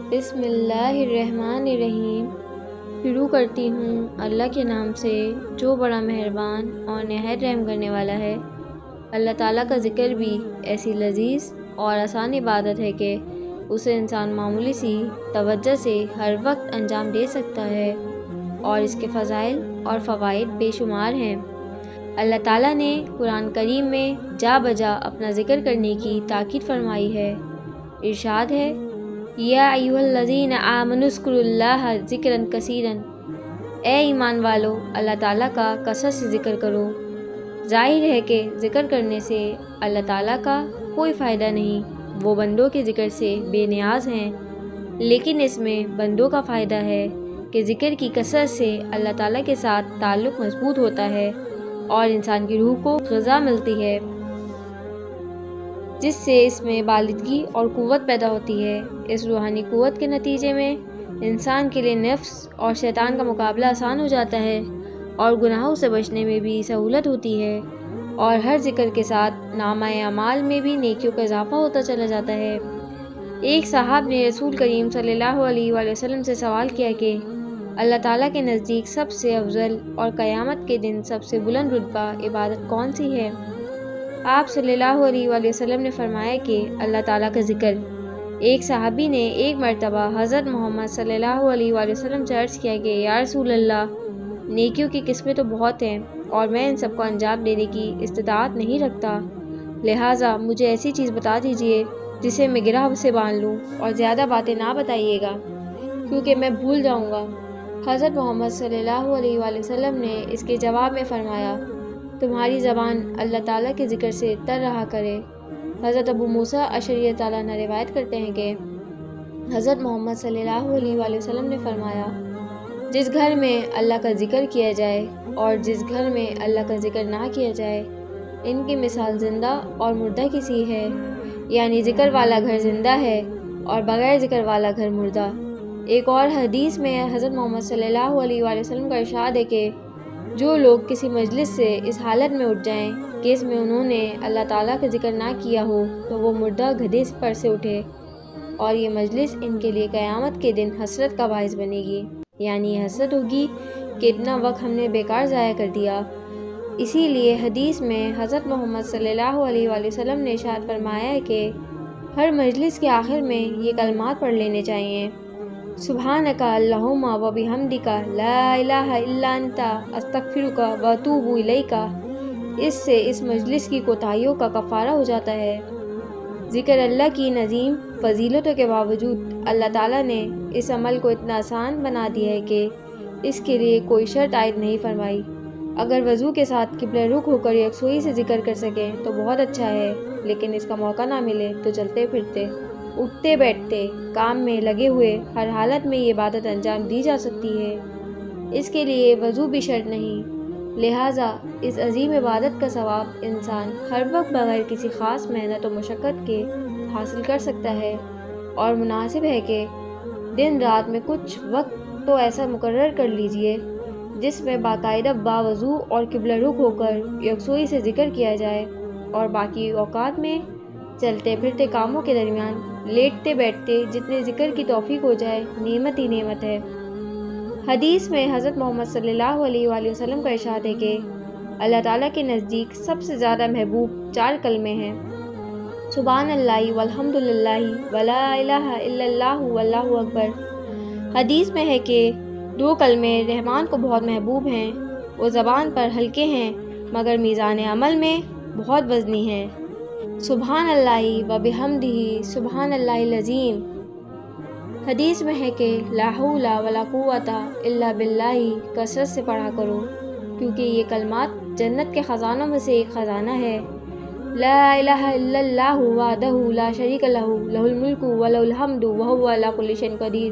بسم اللہ الرحمن الرحیم۔ شروع کرتی ہوں اللہ کے نام سے جو بڑا مہربان اور نہایت رحم کرنے والا ہے۔ اللہ تعالیٰ کا ذکر بھی ایسی لذیذ اور آسان عبادت ہے کہ اسے انسان معمولی سی توجہ سے ہر وقت انجام دے سکتا ہے اور اس کے فضائل اور فوائد بے شمار ہیں۔ اللہ تعالیٰ نے قرآن کریم میں جا بجا اپنا ذکر کرنے کی تاکید فرمائی ہے۔ ارشاد ہے، یا ایھا الذین آمنوا اذکروا اللہ ذکرا کثیرا، اے ایمان والو اللہ تعالیٰ کا کثرت سے ذکر کرو۔ ظاہر ہے کہ ذکر کرنے سے اللہ تعالیٰ کا کوئی فائدہ نہیں، وہ بندوں کے ذکر سے بے نیاز ہیں، لیکن اس میں بندوں کا فائدہ ہے کہ ذکر کی کثرت سے اللہ تعالیٰ کے ساتھ تعلق مضبوط ہوتا ہے اور انسان کی روح کو غذا ملتی ہے، جس سے اس میں بالغی اور قوت پیدا ہوتی ہے۔ اس روحانی قوت کے نتیجے میں انسان کے لیے نفس اور شیطان کا مقابلہ آسان ہو جاتا ہے اور گناہوں سے بچنے میں بھی سہولت ہوتی ہے، اور ہر ذکر کے ساتھ نامہ اعمال میں بھی نیکیوں کا اضافہ ہوتا چلا جاتا ہے۔ ایک صاحب نے رسول کریم صلی اللہ علیہ وآلہ وسلم سے سوال کیا کہ اللہ تعالیٰ کے نزدیک سب سے افضل اور قیامت کے دن سب سے بلند رتبہ عبادت کون سی ہے؟ آپ صلی اللہ علیہ وآلہ وسلم نے فرمایا کہ اللہ تعالیٰ کا ذکر۔ ایک صحابی نے ایک مرتبہ حضرت محمد صلی اللہ علیہ وآلہ وسلم سے عرض کیا کہ یا رسول اللہ، نیکیوں کی قسمیں تو بہت ہیں اور میں ان سب کو انجام دینے کی استطاعت نہیں رکھتا، لہٰذا مجھے ایسی چیز بتا دیجیے جسے میں گرہ سے باندھ لوں، اور زیادہ باتیں نہ بتائیے گا کیونکہ میں بھول جاؤں گا۔ حضرت محمد صلی اللہ علیہ وآلہ وسلم نے اس کے جواب میں فرمایا، تمہاری زبان اللہ تعالیٰ کے ذکر سے تر رہا کرے۔ حضرت ابو موسیٰ اشعری تعالیٰ عنہ روایت کرتے ہیں کہ حضرت محمد صلی اللہ علیہ وآلہ وسلم نے فرمایا، جس گھر میں اللہ کا ذکر کیا جائے اور جس گھر میں اللہ کا ذکر نہ کیا جائے، ان کی مثال زندہ اور مردہ کی سی ہے، یعنی ذکر والا گھر زندہ ہے اور بغیر ذکر والا گھر مردہ۔ ایک اور حدیث میں حضرت محمد صلی اللہ علیہ وآلہ وسلم کا ارشاد ہے کہ جو لوگ کسی مجلس سے اس حالت میں اٹھ جائیں کہ اس میں انہوں نے اللہ تعالیٰ کا ذکر نہ کیا ہو تو وہ مردہ گدھے پر سے اٹھے، اور یہ مجلس ان کے لیے قیامت کے دن حسرت کا باعث بنے گی، یعنی یہ حسرت ہوگی کہ اتنا وقت ہم نے بیکار ضائع کر دیا۔ اسی لیے حدیث میں حضرت محمد صلی اللہ علیہ وآلہ وسلم نے ارشاد فرمایا ہے کہ ہر مجلس کے آخر میں یہ کلمات پڑھ لینے چاہیے، سبحانک اللہم و بحمدک لا الہ الا انت استغفرک و اتوب الیک۔ اس سے اس مجلس کی کوتاہیوں کا کفارہ ہو جاتا ہے۔ ذکر اللہ کی نظیم فضیلتوں کے باوجود اللہ تعالیٰ نے اس عمل کو اتنا آسان بنا دیا ہے کہ اس کے لیے کوئی شرط عائد نہیں فرمائی۔ اگر وضو کے ساتھ قبلہ رخ ہو کر یکسوئی سے ذکر کر سکیں تو بہت اچھا ہے، لیکن اس کا موقع نہ ملے تو چلتے پھرتے، اٹھتے بیٹھتے، کام میں لگے ہوئے ہر حالت میں یہ عبادت انجام دی جا سکتی ہے۔ اس کے لیے وضو بھی شرط نہیں، لہٰذا اس عظیم عبادت کا ثواب انسان ہر وقت بغیر کسی خاص محنت و مشقت کے حاصل کر سکتا ہے، اور مناسب ہے کہ دن رات میں کچھ وقت تو ایسا مقرر کر لیجئے جس میں باقاعدہ باوضو اور قبلہ رخ ہو کر یکسوئی سے ذکر کیا جائے، اور باقی اوقات میں چلتے پھرتے کاموں کے درمیان لیٹتے بیٹھتے جتنے ذکر کی توفیق ہو جائے نعمت ہی نعمت ہے۔ حدیث میں حضرت محمد صلی اللہ علیہ وآلہ وسلم کا ارشاد ہے کہ اللہ تعالیٰ کے نزدیک سب سے زیادہ محبوب 4 کلمے ہیں، سبحان اللہ والحمد للہ ولا الہ الا اللہ واللہ اکبر۔ حدیث میں ہے کہ 2 کلمے رحمان کو بہت محبوب ہیں، وہ زبان پر ہلکے ہیں مگر میزان عمل میں بہت وزنی ہیں، سبحان اللہ و بحمدہ سبحان اللہ العظیم۔ حدیث میں ہے کہ لا حول ولا قوت الا باللہ کثرت سے پڑھا کرو، کیونکہ یہ کلمات جنت کے خزانوں میں سے ایک خزانہ ہے۔ لا الہ الا اللہ وحدہ لا شریک لہ لہ الملک و لہ الحمد وہو علی کل شیء قدیر۔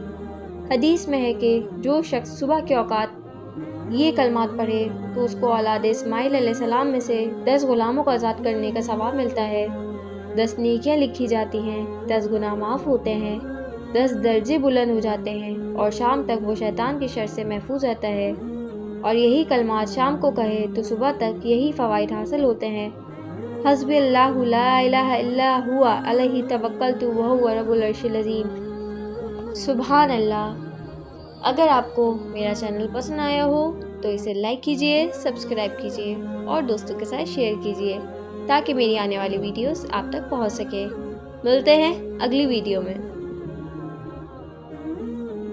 حدیث میں ہے کہ جو شخص صبح کے اوقات یہ کلمات پڑھے تو اس کو اولاد اسماعیل علیہ السلام میں سے 10 غلاموں کو آزاد کرنے کا ثواب ملتا ہے، 10 نیکیاں لکھی جاتی ہیں، 10 گناہ معاف ہوتے ہیں، 10 درجے بلند ہو جاتے ہیں، اور شام تک وہ شیطان کی شر سے محفوظ رہتا ہے، اور یہی کلمات شام کو کہے تو صبح تک یہی فوائد حاصل ہوتے ہیں۔ حسبی اللہ لا الہ الا ہوا علیہ توکلت وہو رب العرش العظیم۔ سبحان اللہ۔ اگر آپ کو میرا چینل پسند آیا ہو تو اسے لائک کیجیے، سبسکرائب کیجیے اور دوستوں کے ساتھ شیئر کیجیے تاکہ میری آنے والی ویڈیوز آپ تک پہنچ سکے۔ ملتے ہیں اگلی ویڈیو میں۔